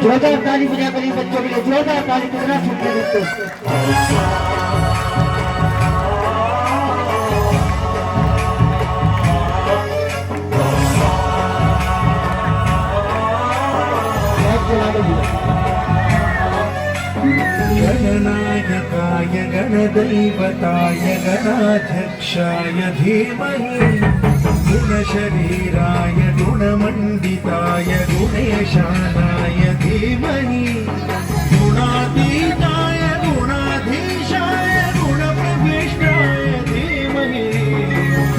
जोरदार ताली बजा करिए बच्चों के लिए, जोरदार ताली कितना छूटने बच्चों। गणनायकाय गणदैवताय गणाध्यक्षाय धीमहि गुणशरीराय गुणमण्डिताय गुणेशानाय धीमहि गुणातीताय गुणाधीशाय गुणप्रविष्टाय धीमहि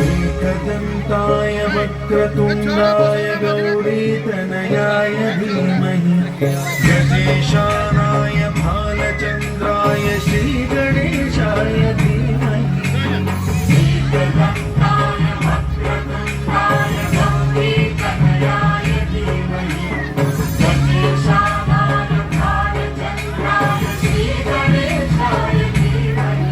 एकदन्ताय वक्रतुण्डाय गौरीतनयाय धीमहि गजेशानाय भालचन्द्राय श्रीगणेशाय धीमहि एकदन्ताय वक्रतुण्डाय गौरीतनयाय धीमहि गजेशानाय भालचन्द्राय श्रीगणेशाय धीमहि।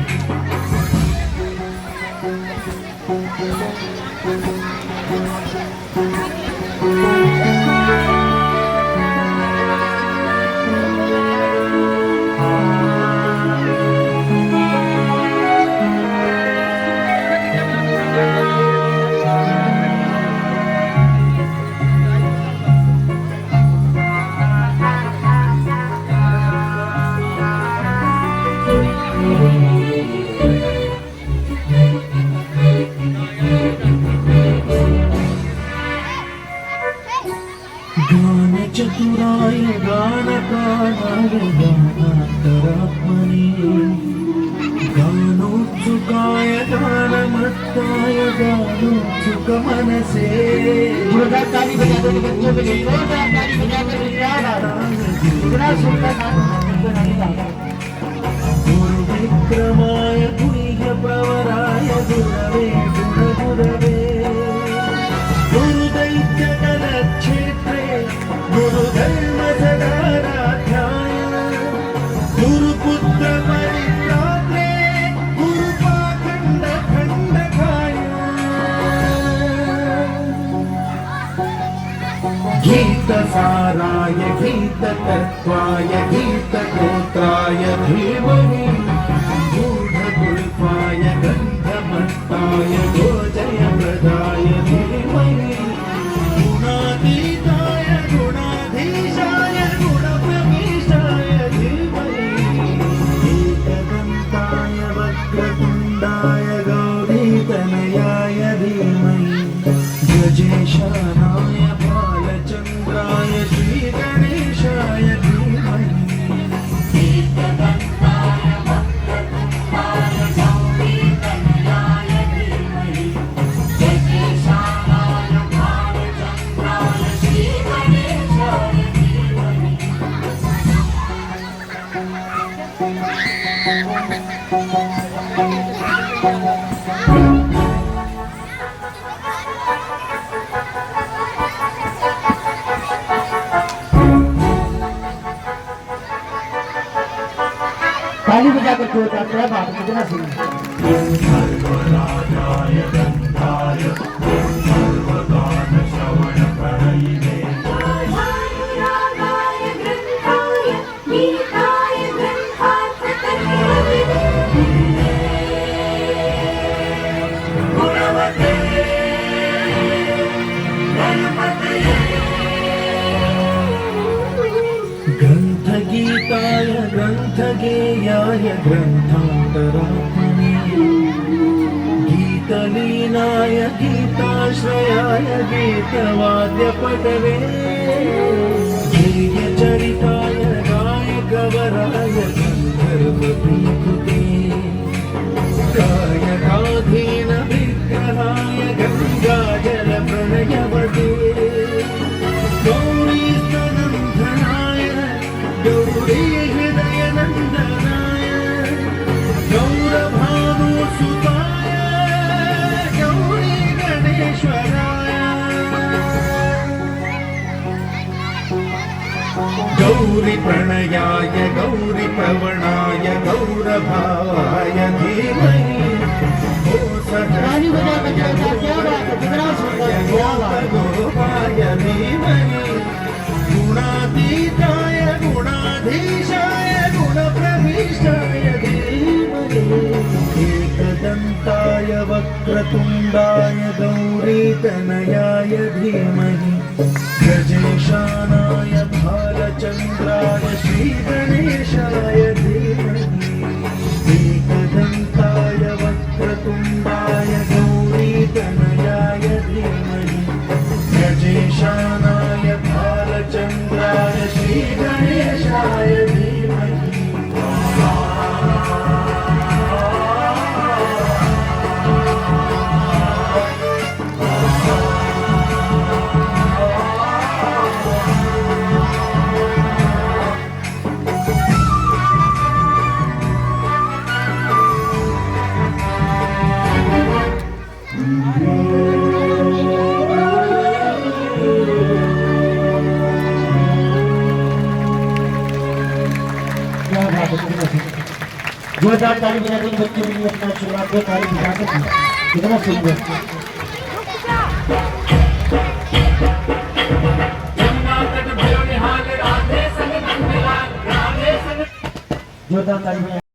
चतुराय गानकाराय गानान्तरात्मने गानोत्सुकाय गानमत्ताय गानोत्सुकमनसे जोरदार ताली बजा दो बच्चों के लिए, जोरदार ताली बजा कर कितना सुंदर गुरुविक्रमाय गुह्यप्रवराय गुरवे गुरुगुरवे गुरुदैत्यकलक्षेत्रे गुरुधर्मसदाराध्याय गुरुपुत्रपरित्रात्रे गुरुपाखण्डखण्डकाय गीतसाराय गीततत्त्वाय गीतगोत्राय धीमहि गूढगुल्फाय गन्धमत्ताय गोजयप्रदाय धीमहि गुणातीताय गुणाधीशाय गुणप्रविष्टाय धीमहि एकदन्ताय वक्रतुण्डाय गौरीतनयाय धीमहि गजेशानाय भालचन्द्राय श्रीगणेशाय धीमहि एकदन्ताय वक्रतुण्डाय गौरीतनयाय धीमहि गजेशानाय भालचन्द्राय श्रीगणेशाय धीमहि। ताली बजा कर जोरदार, क्या बात है, कितना सुंदर। सर्वराजाय गन्धाय सर्वगानश्रवणप्रणयिने रागाय ग्रन्थाय गीताय ग्रन्थार्थकर्मणे गुणवते गणपतये ग्रन्थगीताय ग्रन्थगेयाय ग्रन्थान्तरात्मने गीतलीनाय गीताश्रयाय गीतवाद्यपटवे ध्येयचरिताय गायकवराय गन्धर्वपीठुते गायकाधीन विग्रहाय गङ्गाजलप्रणयवते गौरीस्तनन्दनाय गौरीहृदयनन्दनाय गौरभानुसुताय गौरीगणेश्वराय गौरीप्रणयाय गौरीप्रवणाय गौरभावाय धीमहि ताली बजा कर जोरदार, क्या बात है, कितना सुंदर, क्या बात है। गोपाय तनयाय धीमहि गजेशानाय भालचन्द्राय श्रीगणेशाय धीमहि एकदन्ताय वक्रतुण्डाय गौरीतनयाय धीमहि गजेशानाय भालचन्द्राय श्रीगणेशाय धीमहि क्या बात है, जोरदार ताली बजा दें बच्चे भी अपना शुरुआत में ताली बजा सकते हैं। कितना सुंदर जोरदार ताली बजा